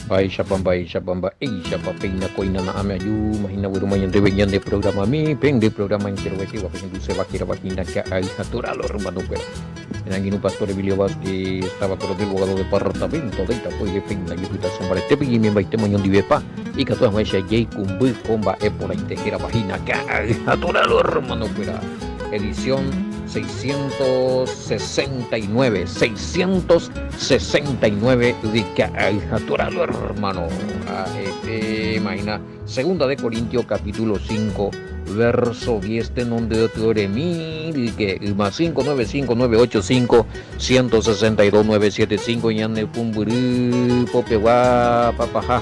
Baisha Bamba, Asia Papina Coina Amayu, Mahina Wirumayan de Beyan de programa mi, Pen de programa interveti, Wapen Dulce Vaquera Vaquina, que hay natural o hermano, pero en Aguino Pastor Emilio Vázquez estaba con el abogado de departamento de Itapo y de Pena, y Pita Sombra, te pedí mi baite mañón de Bepa, y que todas meses Jay Kumbu Comba por ahí tejera página, que hay natural o hermano, pero edición 669 de que natural hermano imagina segunda de Corintios capítulo 5 verso 10 de donde te mil que más 595985 162975 y ande pumburi popewa papaja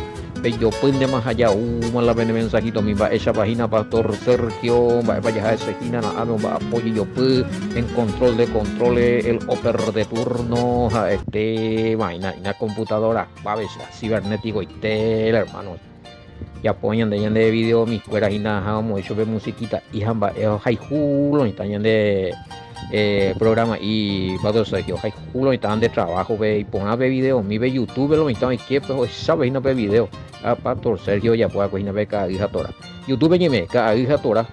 yo pende más allá la ven mensajito mi va esa página pastor Sergio va a esa esquina na va apoyo yo en control de controles el oper de turno vaina una computadora va a ver cibernético y tele hermano ya apoyan de video mis cueras y nada vamos hecho de musiquita y jamba hay julo y también de programa y para Sergio hay julo y están de trabajo ve y pongan ver video mi ve YouTube lo están que pues sabes no ve video a pastor Sergio ya puede coger ver cada hija tora YouTube ñeme cada hija tora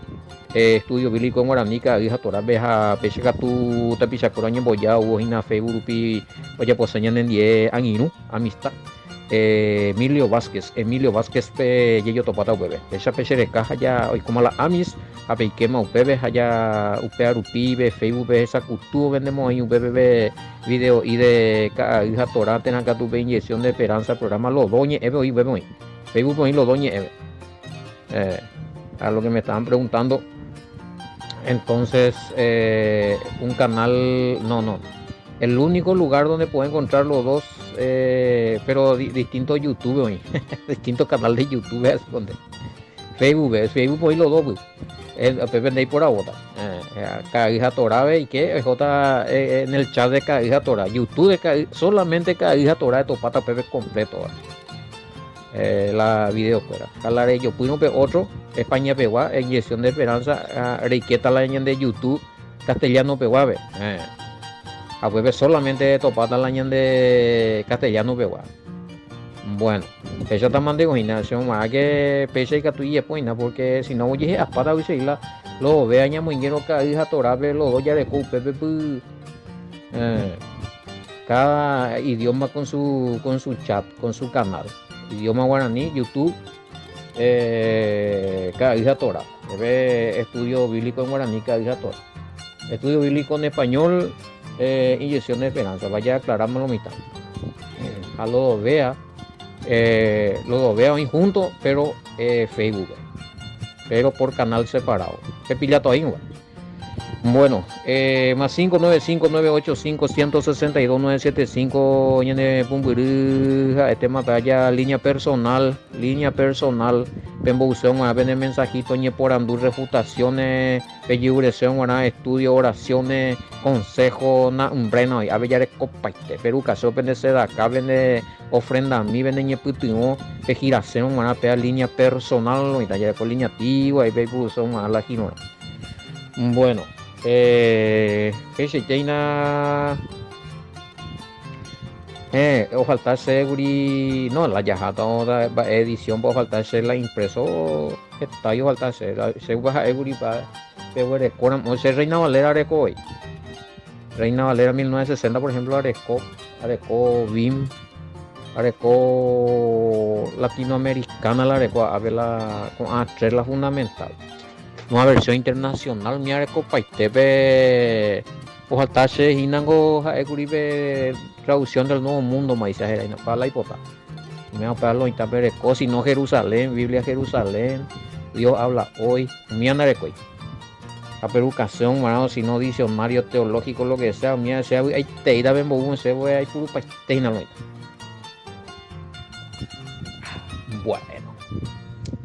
estudio bíblico en Guaraní cada hija tora veja pese que tú te pisas por año boya o en Facebook y oye pues señan en 10 años amistad Emilio Vázquez yo topata bebé esa pese de caja ya hoy como la amis a pequema bebé allá upea rupibe Facebook esa cultura vendemos ahí un bebé video y de cada hija tora tenga que tu inyección de esperanza programa lo doñe hoy bebé hoy Facebook hoy lo doñe a lo que me estaban preguntando entonces un canal no el único lugar donde puedo encontrar los dos pero distintos YouTube hoy distintos canales de YouTube es donde Facebook hoy los dos Pepe de ahí por ahora cada hija Torah y que es en el chat de cada hija Torah YouTube solamente cada hija Torah de Topata Pepe completo la video fuera calaré yo pude ver otro España pegua inyección de esperanza riqueta la de YouTube castellano pegua a Pepe solamente Topata la de castellano pegua bueno ella está mandando gimnasio más que pese que tú y pues porque si no oye a para decirla lo ve aña muy lleno cada hija torabe los dos ya de Pepe cada idioma con su chat con su canal idioma guaraní YouTube cada hija tora ve estudio bíblico en guaraní cada hija tora estudio bíblico en español inyección de esperanza vaya a aclarármelo mitad a lo vea los dos veo ahí juntos pero Facebook pero por canal separado que pilla todo ahí igual bueno más 595985162975975 ñene pumburija batalla línea personal pembousón a ver mensajito ñe por andú refutaciones peyureción guana estudio oraciones consejo na umbreno a ver ya de copaite peruca se opende seda acá vende ofrenda a mí vende ñe putino que giración guana pea línea personal y talla con línea activa y peyureción a la ginora bueno ese teina o falta seguri no la yajata edición por falta ser la impreso está yo falta ser se baja seguri para pero coram o se Reina Valera areco hoy Reina Valera 1960 por ejemplo areco BIM areco latinoamericana la areco a ver la con A3 la fundamental una versión internacional mi areco paitepe ojalá se hinango eguribe traducción del Nuevo Mundo maízajera y para la hipota me va a pegar los interpretos si no Jerusalén Biblia Jerusalén Dios habla hoy mi anareco la perucación mano si no diccionario teológico lo que sea mi sea hay teida bembo un se voy a ir puro paiteina bueno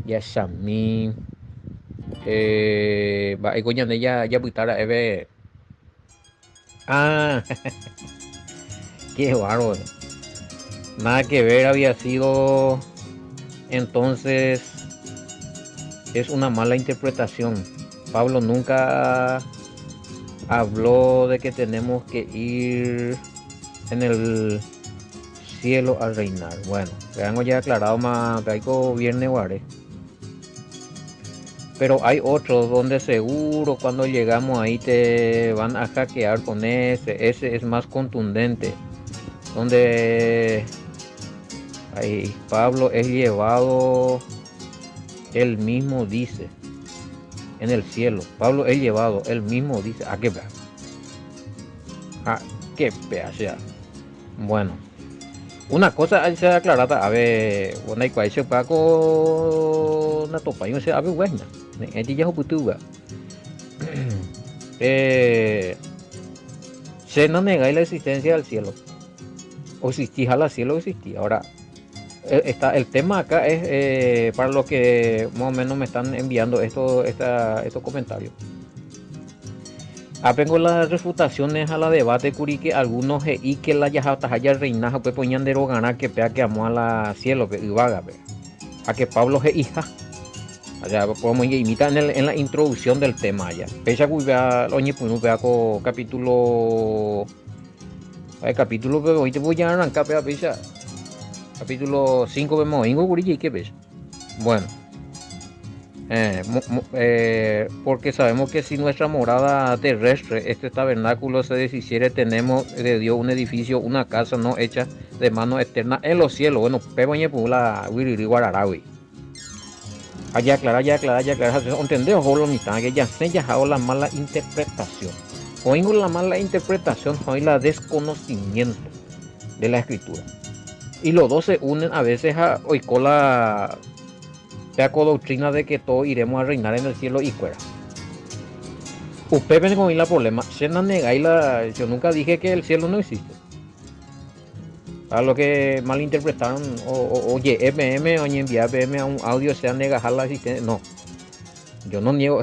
ya sami va coña de ya putara eve qué bárbaro nada que ver había sido entonces es una mala interpretación Pablo nunca habló de que tenemos que ir en el cielo a reinar. Bueno, veamos ya aclarado más, traigo viernes guare. Pero hay otros donde seguro cuando llegamos ahí te van a hackear con ese es más contundente. Donde ahí Pablo es llevado, él mismo dice, en el cielo. Pablo es llevado, él mismo dice, ¿a qué pea? ¿A qué pea? O sea, bueno. Una cosa hay que aclarar, a ver, bueno, hay que se pago una topa, yo sé, a ver, bueno, este ya es putuga. Se no nega la existencia del cielo, o existía al cielo, existía. Ahora, está, el tema acá es para los que más o menos me están enviando estos comentarios. Apengo las refutaciones a la debate curi que algunos y que la yajata haya reinaja pues ponían de ganar que pea que amó a la cielo que ibaga a que Pablo es hija. O sea, podemos imitar en la introducción del tema ya. Pese que vea oñe pues vea con capítulo pero hoy te voy a arrancar pea pesa. Capítulo 5 vemos ingo curi y que ves. Bueno. Porque sabemos que si nuestra morada terrestre, este tabernáculo se deshiciere, tenemos de Dios un edificio, una casa no hecha de mano externa en los cielos. Bueno, pebañe pula wiriri guararawi. Ya aclarar, entendemos lo mitad que ya se ha la mala interpretación. Oigo la mala interpretación, hoy la desconocimiento de la escritura. Y los dos se unen a veces a oico la doctrina de que todos iremos a reinar en el cielo y fuera. Usted ven con el problema. Yo nunca dije que el cielo no existe. A lo que malinterpretaron, oye, FM, oye, enviar FM a un audio, sea negar la existencia. No, yo no niego.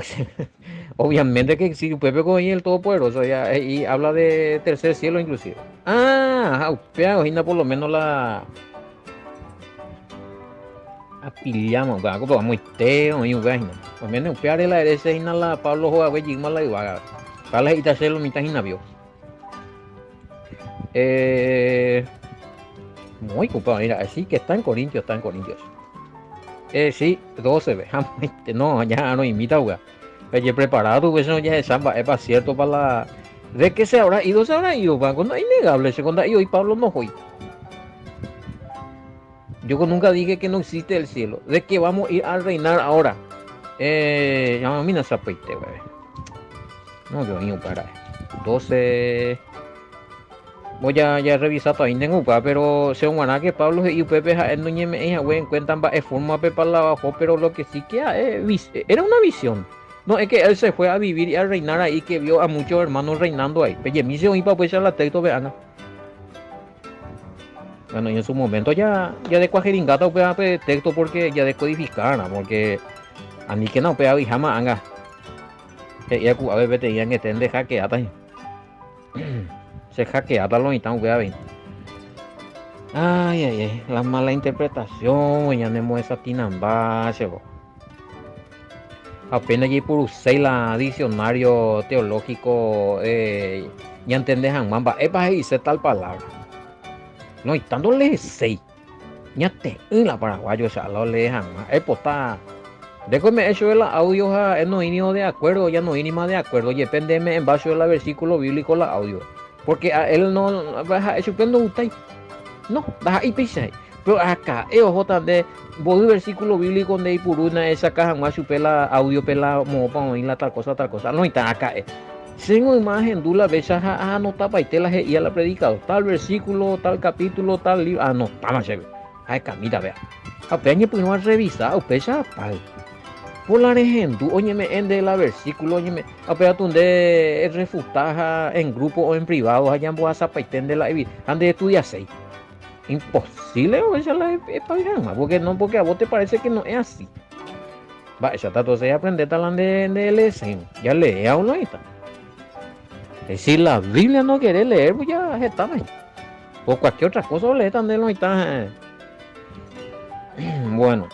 Obviamente que si usted ve con el todopoderoso ya, y habla de tercer cielo inclusive. Usted por lo menos la apilamos, va como muy teo y vaina. Pues menos peare la herencia en la Pablo Joaquín y la ibaga. Para la hacerlo mitad en avión. Muy culpado, mira, así que está en Corintios. Sí, 12 veces. No, ya no imita, güey. Pero preparado, pues no ya es samba, es para cierto para la. ¿De qué se habrá ido? Va, cuando es innegable, segunda y hoy Pablo no fue. Yo nunca dije que no existe el cielo. De que vamos a ir a reinar ahora. Ya me zapaite, güey. No, yo niño para 12. Voy a revisar todavía tengo pero según que Pablo y Pepe no me encuentran forma para la abajo, pero lo que sí que era una visión. No, es que él se fue a vivir y a reinar ahí, que vio a muchos hermanos reinando ahí. Pero me hizo para pues la texto, vean. Bueno, y en su momento ya de cuajeringata pues texto porque ya decodificaron, porque a mí que no pues jamás anga. Ya a veces tenían que tener hackeata. Se hackeata lo están bien. Ay, la mala interpretación, ya no esa tinamba, chavo. Apenas ya por usar la diccionario teológico, ya entendés mamba, es para decir tal palabra. No, y tanto le sei. Ya te en la paraguayo, o sea, lo le dejan más. Está. Después me he hecho el audio, no vino de acuerdo, ya no vino más de acuerdo. Y depende en base al versículo bíblico la audio. Porque a él no va a hecho que no gusta. No, va a ir pisa. Pero acá, ojo también, voy al versículo bíblico donde hay por una esa caja más su pela audio pela mopa oír la tal cosa. No está acá. Tengo imagen dula veces no tapa y tela y a la predicado tal versículo, tal capítulo, tal libro. No, vamos a ver. Camila, vea. Apenas pues no a revisar, pesa pal. Por la ejemplo, oye me ende la versículo, oye me apenas donde refutar en grupo o en privado, allá en boa zapaitén de la ande estudia 6. Imposible, o esa la porque no, porque a vos te parece que no es así. Va, ya está, entonces aprender talán de LSM. Ya lee a uno ahí está. Si la Biblia no quiere leer, pues ya está ahí. O cualquier otra cosa lee también no está. Bueno.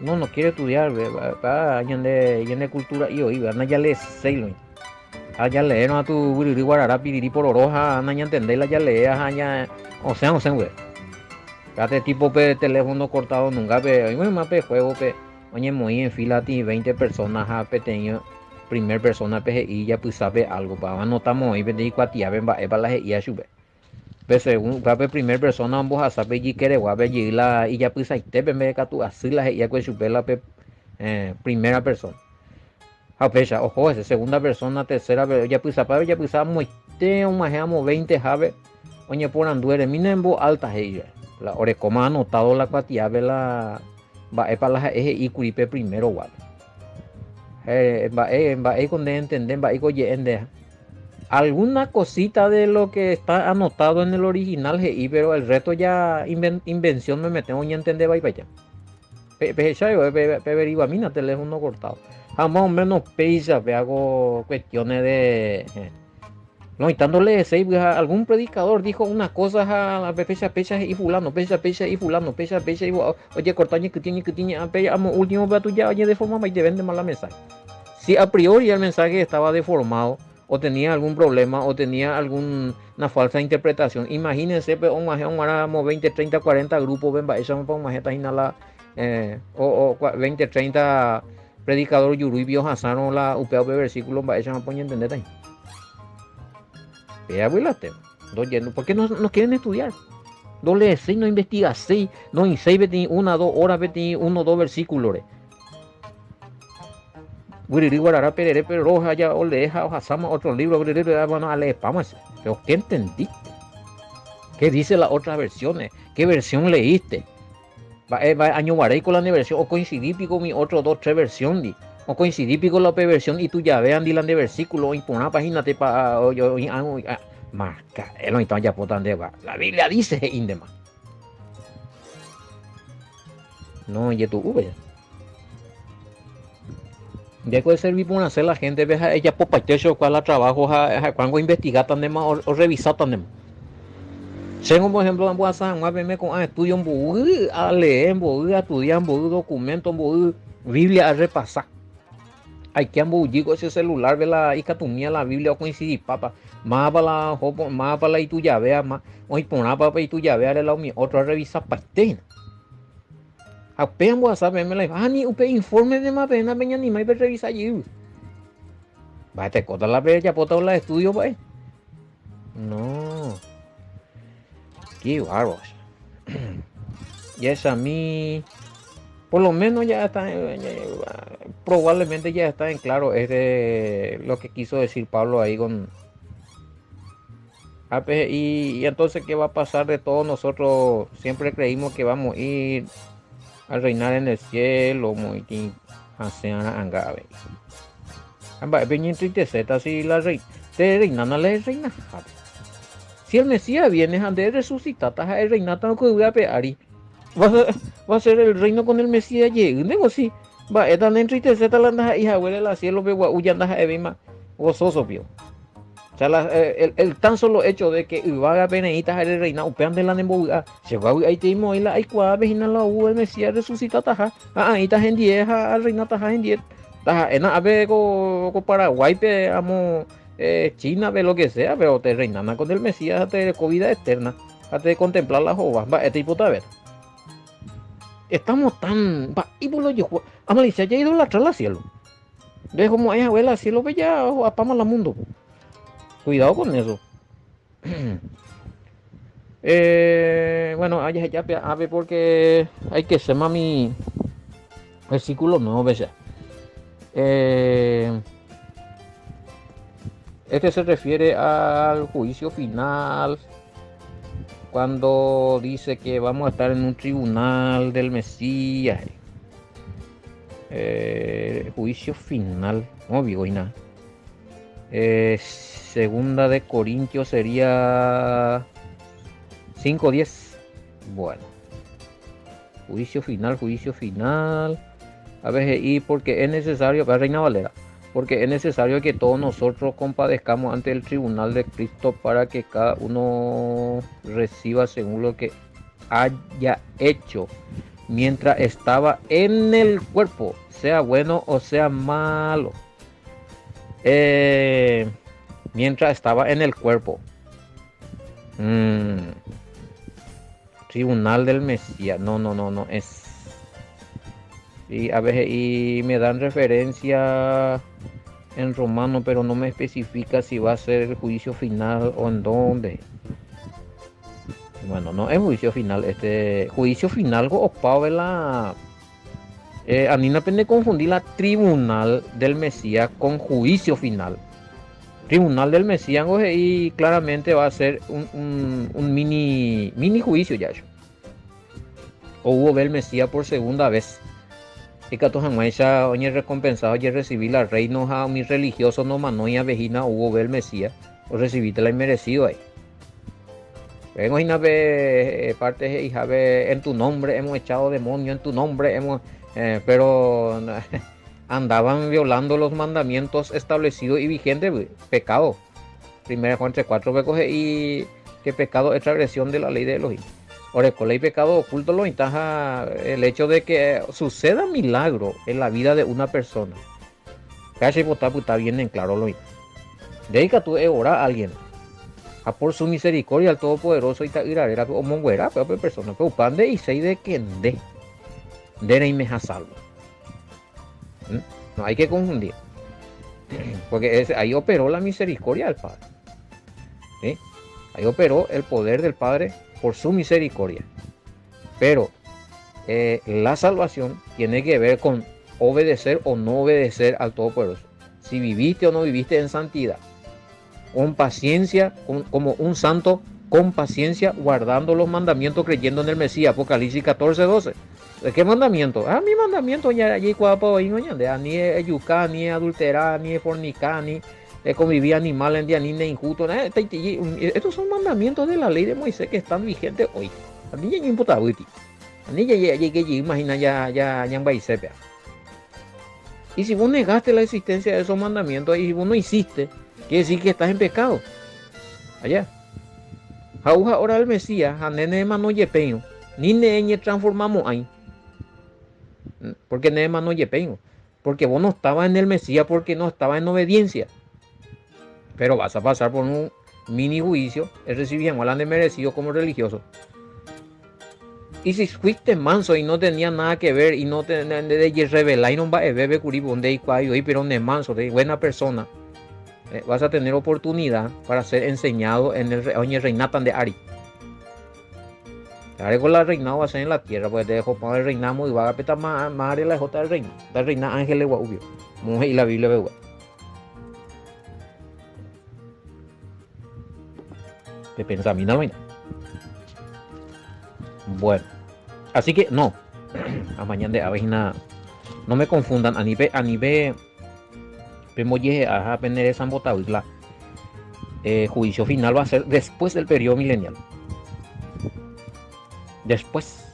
No quiere estudiar, va de cultura y hoy, ya le sé. allá leer no a tu wiriri guarara piriri por oroja naña entender la ya leas aña o sea güey este tipo de teléfono cortado nunca pe bueno más pe juego pe oye muy en fila ti 20 personas a pequeño primer persona pe y ya pues sabe algo pa anotamos ahí pe cuatia ven va para la y a sube pe según pe primer persona ambos a sabe y quiere guape y la y ya pues ahí te me que tu así la y que sube la pe primera persona. A pecha, ojo, ese segunda persona, tercera, ya pues ya pues muiste un majamos 20 jave, oye por anduere, minembo alta ella. La orecoma ha anotado la cuatía de la va para las eje y curipe primero guap. Va con de entender, va con de alguna cosita de lo que está anotado en el original pero el resto ya invención me mete, oye entender va y para allá. Pecha yo, a mí no teléfono cortado. Más o menos pesa, hago cuestiones de no, y dándole algún predicador dijo una cosa a pecha y fulano, pecha y fulano, pecha y oye, cortaña que tiene, último para tu ya, oye, de forma y te vende mal la mensaje. Si a priori el mensaje estaba deformado, o tenía algún problema, o tenía alguna falsa interpretación, imagínense, pero un 20, 30, 40 grupos, ven, esa me pongo majeta inhala, o 20, 30 predicador Yurui vio Hasano la UPAP versículo, esa me pongo a entender ahí. Vea, abuelate. ¿Por qué no quieren estudiar? No lees, no investigas, no insei, 1, 2 horas, 1, 2 versículos. Wiriri guarara perere pero roja ya o leja o hasama otro libro, bueno, a leer, vamos. Pero ¿qué entendiste? ¿Qué dice las otras versiones? ¿Qué versión leíste? Va año varé con la versión o coincidí con mi otro 2, 3 versiones. O coincidí con la versión y tú ya vean dilan de versículo y por una página te para marca el no ya potan de va la Biblia dice indema no y tu v ya puede servir para hacer la gente veja ella popa techo cuál la trabajo cuando investigar tan de más o revisar tan de más según por ejemplo en WhatsApp me con estudio a leer a estudiar documento Biblia a repasar. Hay que ambullir ese celular, ve la icatumía la Biblia o coincidir, papá. Más para la y tu llave, más. Hoy por nada, papá, y tu llave, a la mi otro a revisar pastel. Apenas voy a saber, me la ni usted informe de más pena, venga ni más para revisar allí. Va, te corta la bella, pota la estudio, pues. No. Qué bárbaro. Y es a mí. Por lo menos ya está, probablemente ya está en claro lo que quiso decir Pablo ahí con y entonces qué va a pasar de todos nosotros. Siempre creímos que vamos a ir a reinar en el cielo, muy angabe. Venía entristeceta si la reina no le reina. Si el Mesías viene a resucitar, está el reina tan que voy a pegar. Va a ser el reino con el Mesías llegue, sí. Va, esta entristeceta la anda hija huele la cielo ve guauya anda evima gozoso pio. O sea, el tan solo hecho de que Uvaga Benedita el reina upean de la nemboga, se va ahí te y la aikua vejina la u el Mesías resucita taja. Ahí está en 10 al reina taja en 10. Taja en ave con Paraguay pe amo China ve lo que sea, pero te reinana con el Mesías te de vida eterna, te contemplar las ovas, va este tipo de ver. Estamos tan y por lo yo Amalicia ya ido la trala cielo ve como ella abuela cielo ve ya apama la mundo cuidado con eso. Bueno allá ya a ver porque hay que ser mami versículo no ve ya este se refiere al juicio final cuando dice que vamos a estar en un tribunal del Mesías, juicio final, obvio y nada. Segunda de Corintios sería 5:10. Bueno, juicio final. A ver, y porque es necesario, para Reina Valera. Porque es necesario que todos nosotros compadezcamos ante el tribunal de Cristo para que cada uno reciba según lo que haya hecho mientras estaba en el cuerpo, sea bueno o sea malo. mientras estaba en el cuerpo. Mm, Tribunal del Mesías. No, no, no, no es. Y a veces y me dan referencia en romano, pero no me especifica si va a ser el juicio final o en dónde. Bueno, no es juicio final. Este juicio final o Pavela. A mí no pende confundir la tribunal del Mesías con juicio final. Tribunal del Mesías y claramente va a ser un mini juicio ya. O hubo ver el Mesías por segunda vez. Y que ya oye recompensado y recibí la reino a mi religioso no manoia vejina hubo ver el Mesías. O recibiste la inmerecido ahí. Vengo y parte y en tu nombre hemos echado demonios, en tu nombre hemos, pero andaban violando los mandamientos establecidos y vigentes, pecado. Primera Juan 3:4 y que pecado es transgresión de la ley de Elohim. Ahora, con ley pecado oculto lo encaja el hecho de que suceda milagro en la vida de una persona. Casi está bien en claro lo. De ahí que tú orar a alguien. A por su misericordia al Todopoderoso y irarera o monguera, pero persona, pero pan de y sei de que de y me ha salvo. No hay que confundir. Porque ahí operó la misericordia del Padre. ¿Sí? Ahí operó el poder del Padre por su misericordia. Pero la salvación tiene que ver con obedecer o no obedecer al Todopoderoso. Si viviste o no viviste en santidad. Con paciencia, como un santo, con paciencia, guardando los mandamientos, creyendo en el Mesías. Apocalipsis 14:12. ¿De qué mandamiento? Mi mandamiento ya allí cuapo ni yuca, ni adulterar, ni fornicar, ni convivir animal en día, ni injusto. Estos son mandamientos de la ley de Moisés que están vigentes hoy. A mí ya imputado, a mí ya imagina ya y si vos negaste la existencia de esos mandamientos y vos no hiciste, quiere decir que estás en pecado. Allá. Jauja ahora el Mesías, a nene mano yepeño, ni ne transformamos ahí. Porque nene mano yepeño. Porque vos no estabas en el Mesías porque no estabas en obediencia. Pero vas a pasar por un mini juicio, es recibir igual de merecido como religioso. Y si fuiste manso y no tenía nada que ver y no te de revelar y no va a beber curibonde y cuayo y pero ne manso de buena persona, vas a tener oportunidad para ser enseñado en el reinatan de Ari. Ahora con la reinado va a ser en la tierra, pues te dejo para el reinamo y va a petar más la jota del reino. La reina Ángel de Guaubio. Mujer y la Biblia de de pensamiento no hay nada. Bueno, así que no. A mañana de avena no me confundan. A nivel Pemoye a pener San Botahuitla. Juicio final va a ser después del periodo milenial. Después.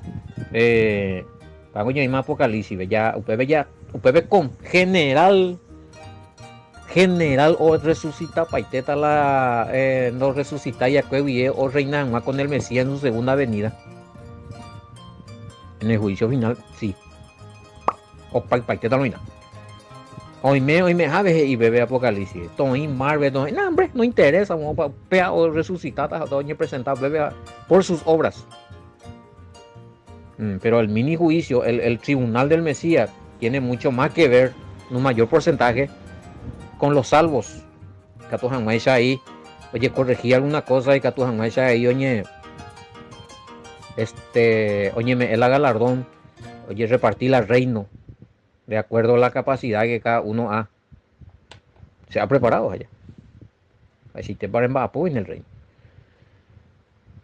Pago ya mismo Apocalipsis. Ya, UPB con general o resucita paiteta la no resucita ya que o reina con el Mesías en su segunda venida. En el juicio final, sí. O paiteta no hay nada. Hoy me jave y bebe Apocalipsis. Tony Marvel, no, hombre, no interesa, vamos a pea o resucitar a doña presentar bebe por sus obras. Pero el mini juicio, el tribunal del Mesías, tiene mucho más que ver, un mayor porcentaje, con los salvos. Catujan ahí, oye, corregí alguna cosa y Catujan ahí, oye, me el galardón, oye, repartí el reino, de acuerdo a la capacidad que cada uno se ha preparado allá. Así te paren vapo en el reino.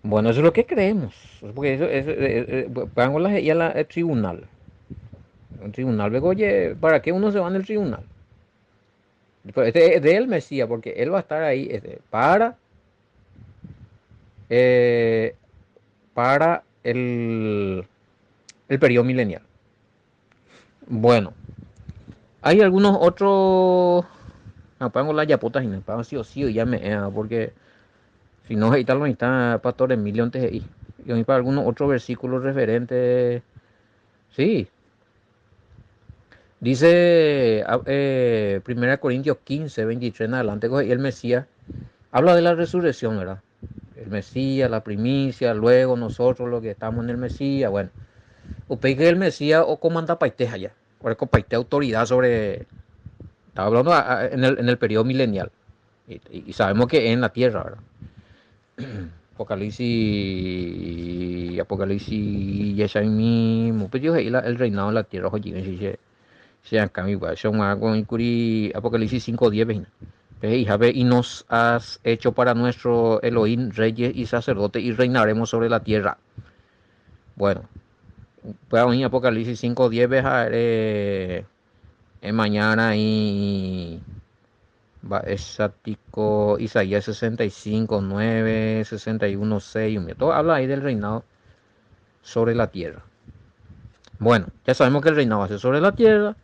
Bueno, eso es lo que creemos. Porque eso pongo el tribunal. Un tribunal, luego, oye, ¿para qué uno se va en el tribunal? Este es de el Mesías, porque él va a estar ahí para el periodo milenial. Bueno, hay algunos otros. Pongo la yapota y me pago sí o sí, ya me porque si no, ahí tal está Pastor Emilio antes de ir. Y para algunos otros versículos referentes. Sí. Dice 1 Corintios 15, 23 en adelante, y el Mesías habla de la resurrección, ¿verdad? El Mesías, la primicia, luego nosotros los que estamos en el Mesías, bueno. Usted que el Mesías o comanda paiteja ya, o paite autoridad sobre, estaba hablando en el periodo milenial, y sabemos que es en la tierra, ¿verdad? Apocalipsis, ya saben mismo, pues yo el reinado de la tierra, oye, se han cambiado, son con Apocalipsis 5:10, y nos has hecho para nuestro Elohim reyes y sacerdotes y reinaremos sobre la tierra. Bueno, pues en Apocalipsis 5:10, mañana y va exactico Isaías 65:9, 61:6, todo habla ahí del reinado sobre la tierra. Bueno, ya sabemos que el reinado va a ser sobre la tierra,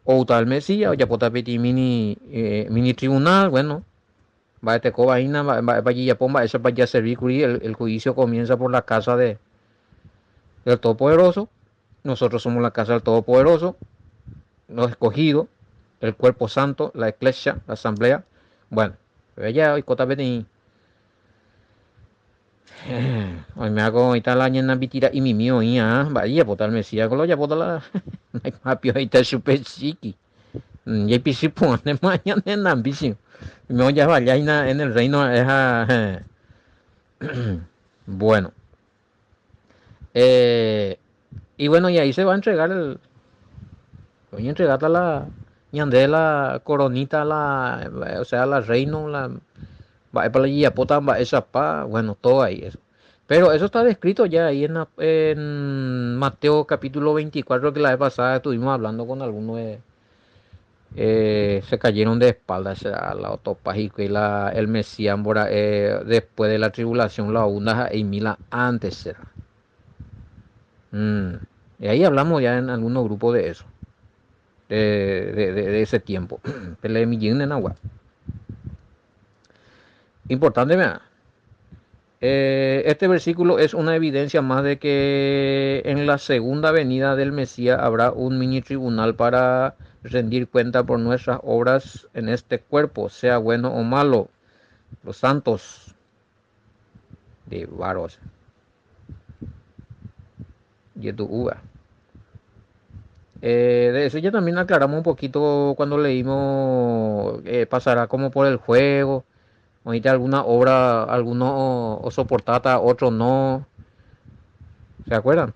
o tal Mesías, o ya potapeti mini tribunal, bueno, va a teco vaina, va a ya pomba, eso va a servir, el juicio comienza por la casa del Todopoderoso. Nosotros somos la casa del Todopoderoso, los escogidos, el cuerpo santo, la iglesia, la asamblea. Bueno, ya hoy potapeti hoy me hago ahorita la ñana vitira y mi mío vaya potal Mesías con lo ya potala mapio ahorita super chiqui. Y pisi pone mañana en ambición. Me ya vaya en el reino bueno. Y bueno, y ahí se va a entregar voy a entregar la ñande la coronita, o sea, la reino, va para la pota, va esa pa, bueno, todo ahí eso. Pero eso está descrito ya ahí en Mateo capítulo 24, que la vez pasada estuvimos hablando con algunos se cayeron de espaldas a la autopágico y el Mesías después de la tribulación, la una y mila antes será. Y ahí hablamos ya en algunos grupos de eso, de ese tiempo. Importante, ¿verdad? Este versículo es una evidencia más de que en la segunda venida del Mesías habrá un mini tribunal para rendir cuenta por nuestras obras en este cuerpo, sea bueno o malo. Los santos de varos y tu uva. De eso ya también aclaramos un poquito cuando leímos, pasará como por el juego, ahorita alguna obra, algunos o soportata, otros no. ¿Se acuerdan?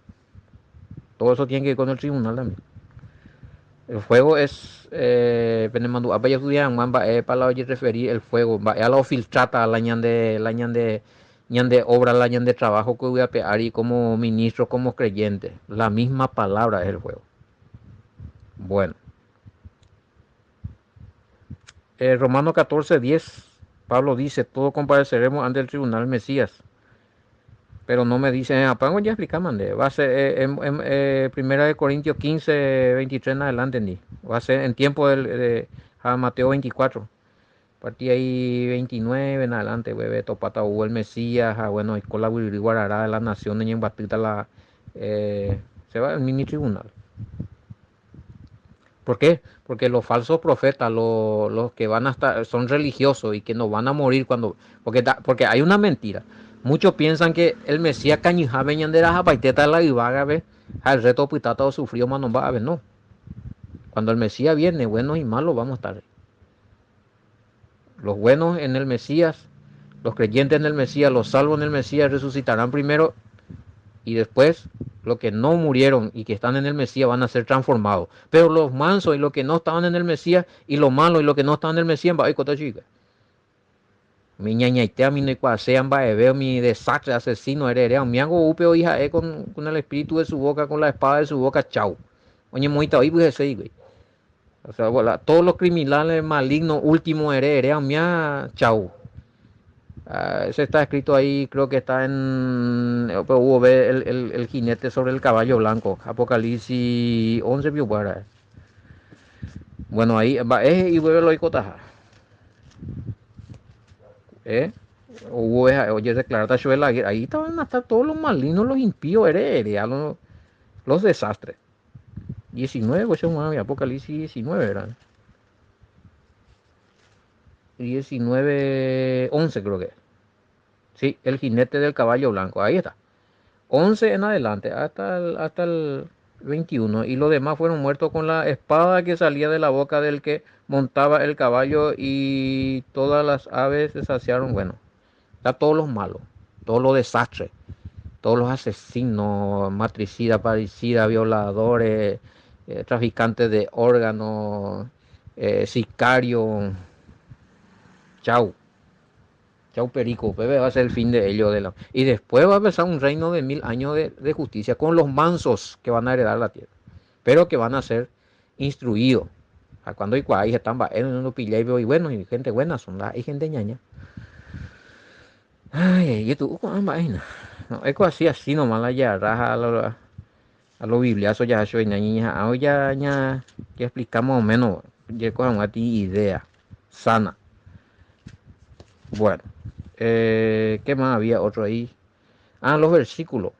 Todo eso tiene que ir con el tribunal también. El fuego es, penemando apa ya estudian man para referir el fuego, va a la filtrata la ñande obra, la ñande trabajo que voy a pegar y como ministro, como creyente, la misma palabra es el fuego. Bueno, Romano 14:10, Pablo dice, todo compareceremos ante el tribunal Mesías. Pero no me dice, apago ya explicamos, va a ser en 1 Corintios 15:23 en adelante, va a ser en tiempo de Mateo 24, partí ahí 29 en adelante, bebé, topata hubo el Mesías, bueno, y con la guarará de la nación, en batita se va al mini tribunal. ¿Por qué? Porque los falsos profetas, los que van a estar, son religiosos y que no van a morir porque hay una mentira. Muchos piensan que el Mesías cañija venían de la japaiteta la ibaga, ve, al reto pitata o sufrió manos va a ver, no. Cuando el Mesías viene, buenos y malos vamos a estar. Los buenos en el Mesías, los creyentes en el Mesías, los salvos en el Mesías resucitarán primero y después los que no murieron y que están en el Mesías van a ser transformados. Pero los mansos y los que no estaban en el Mesías y los malos y los que no estaban en el Mesías, va a ir con chica. Mi ñañaitea, mi necuasean, va a ver mi desastre, asesino, heredero. Mi hago upeo, hija, con el espíritu de su boca, con la espada de su boca, chau. Oye, moita, hoy pues ese, güey. O sea, bueno, todos los criminales malignos, últimos heredero, mía, chau. Ese está escrito ahí, creo que está en el jinete sobre el caballo blanco, Apocalipsis 11, bueno, ahí va, y vuelve lo icotaja, oye, declarada ahí estaban hasta todos los malignos, los impíos, los desastres. 19, pues es un Apocalipsis 19, ¿verdad? 19, 11 creo que. Sí, el jinete del caballo blanco, ahí está. 11 en adelante, hasta el 21. Y los demás fueron muertos con la espada que salía de la boca del que montaba el caballo y todas las aves se saciaron. Bueno, está todos los malos, todos los desastres, todos los asesinos, matricidas, parricidas, violadores, traficantes de órganos, sicarios. Chau. Chau Perico, Pepe va a ser el fin de ello. Y después va a empezar un reino de 1000 años de justicia con los mansos que van a heredar la tierra, pero que van a ser instruidos. A cuando y cuando están en los y bueno, y gente buena son la, y gente ñaña. Ay, y tú, no, es así nomás la ya raja a los bibliazos ya soy ñaña, ya que explicamos o menos, ya con una idea sana. Bueno, ¿qué más había otro ahí? Ah, los versículos.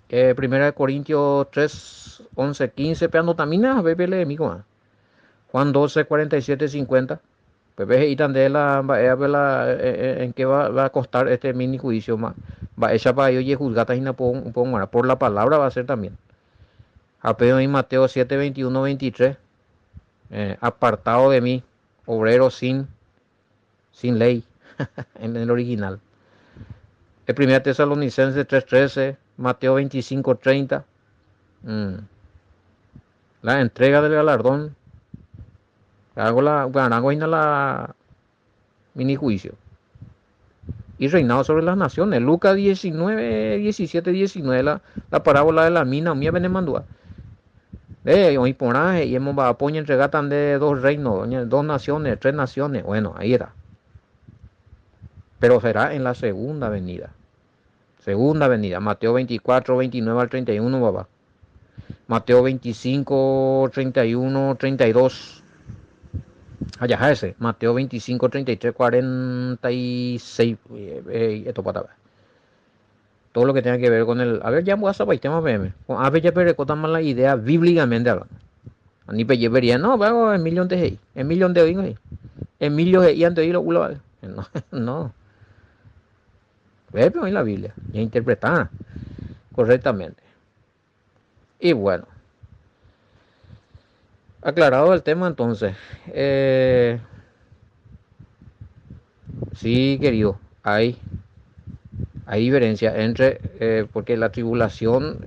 Primera de Corintios 3, 11, 15. Pero también bebé le amigo. Juan 12, 47, 50. Bebé y tan de en qué va a costar este mini juicio más. Va ella para ellos y juzgata y no puedo por la palabra va a ser también. Apeo en Mateo 7, 21, 23. Apartado de mí, obrero sin ley, en el original. El 1 Tesalonicenses 3:13, Mateo 25:30. La entrega del galardón. Hago la mini juicio. Y reinado sobre las naciones. Lucas 19, 17, 19. La parábola de la mina. Mía Benemandúa. Hoy por ahí, y hemos va a poner entregar tan de dos reinos, dos naciones, tres naciones. Bueno, ahí era. Pero será en la segunda venida. Segunda venida. Mateo 24, 29 al 31, papá. Mateo 25, 31, 32. Allá ese. Mateo 25, 33, 46. Esto para ver. Todo lo que tenga que ver con el. A ver, ya voy a saber el tema PM. A ver, ya pero más la idea bíblicamente hablando. A ni pe vería, no, vamos en millón de ahí. En millón de hoy. En millón de y antes de lo no, no. Ve, pero en la Biblia. Ya interpretada correctamente. Y bueno. Aclarado el tema entonces. Sí, querido, hay diferencia entre, porque la tribulación,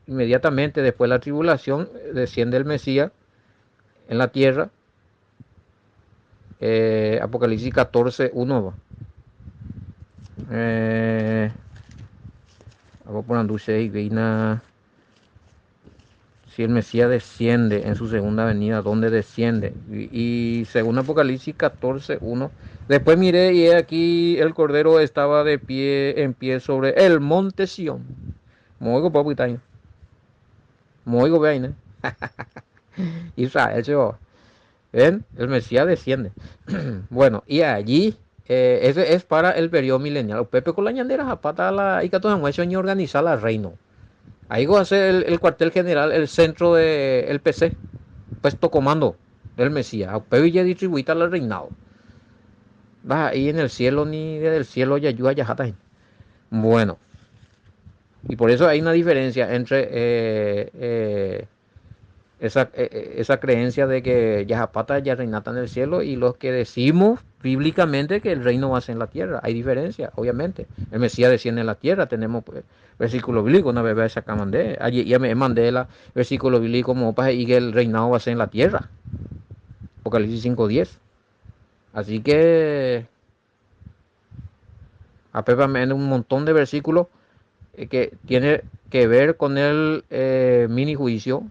inmediatamente después de la tribulación, desciende el Mesías en la tierra. Apocalipsis 14, 1. Vamos por Anduce y Veina. Si el Mesías desciende en su segunda venida, ¿dónde desciende? Y según Apocalipsis 14, 1. Después miré y aquí el Cordero estaba en pie sobre el monte Sión. Moigo papu itaño. Moigo veine. Israel se va. ¿Ven? El Mesías desciende. Bueno, y allí, ese es para el periodo milenial. Pepe con la ñandera zapata la y que todo organizar la reino. Ahí va a ser el cuartel general, el centro del PC, puesto comando del Mesías. A Pepe ya distribuida al reinado. Va ahí en el cielo, ni desde el cielo ya ayuda ya. Bueno, y por eso hay una diferencia entre esa creencia de que Yahapata ya reinata en el cielo y los que decimos bíblicamente que el reino va a ser en la tierra. Hay diferencia, obviamente. El Mesías desciende en la tierra, tenemos pues, versículo bíblico, una vez esa mandé, allí ya me mandé la versículo bíblico como para y que el reinado va a ser en la tierra. Apocalipsis 5:10. Así que en un montón de versículos que tiene que ver con el mini juicio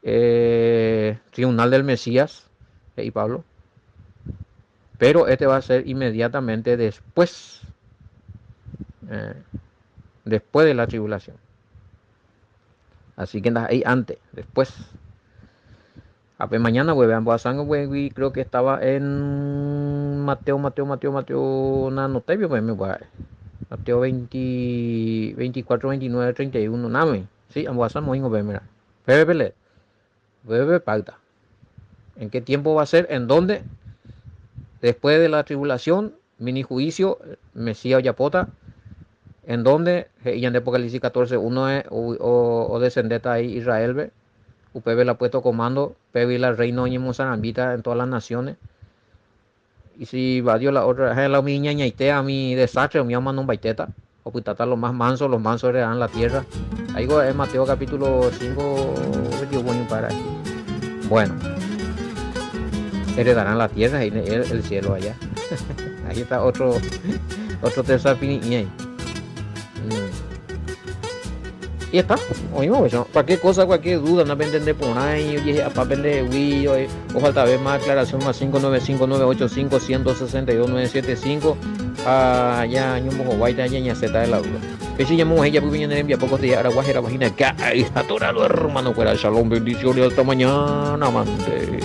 tribunal del Mesías y Pablo, pero este va a ser inmediatamente después de la tribulación, así que ahí antes, después mañana creo que estaba en Mateo, no te pues me voy a ver. Mateo 20, 24, 29, 31. Name. Sí, ambuasan moingo mira. Bebe pele. Bebe pauta. ¿En qué tiempo va a ser? ¿En dónde? Después de la tribulación, mini juicio, Mesías o Yapota. ¿En dónde? Y en Apocalipsis 14, uno es o descendeta ahí Israel, ve. UPB la ha puesto comando, PB la reino y Mozambita en todas las naciones. Y si va Dios la otra, es la mi ñañaitea, mi desastre, mi alma no baiteta. O putata los mansos heredan la tierra. Ahí es Mateo capítulo 5, para ahí. Bueno, heredarán la tierra y el cielo allá. Ahí está otro tercer fin y ahí. Y está, oímos eso. Cualquier cosa, cualquier duda, no entender por ahí, oye, a papel de Wii, o falta ver más aclaración, más 595-985-162-975, ya, ñumo, guaita, ya, zeta de la duda. Que si llamamos ella, pues viene en poco de Araguajera, vagina, que hay atorado, hermano, fuera, shalom, bendiciones, hasta mañana, amante.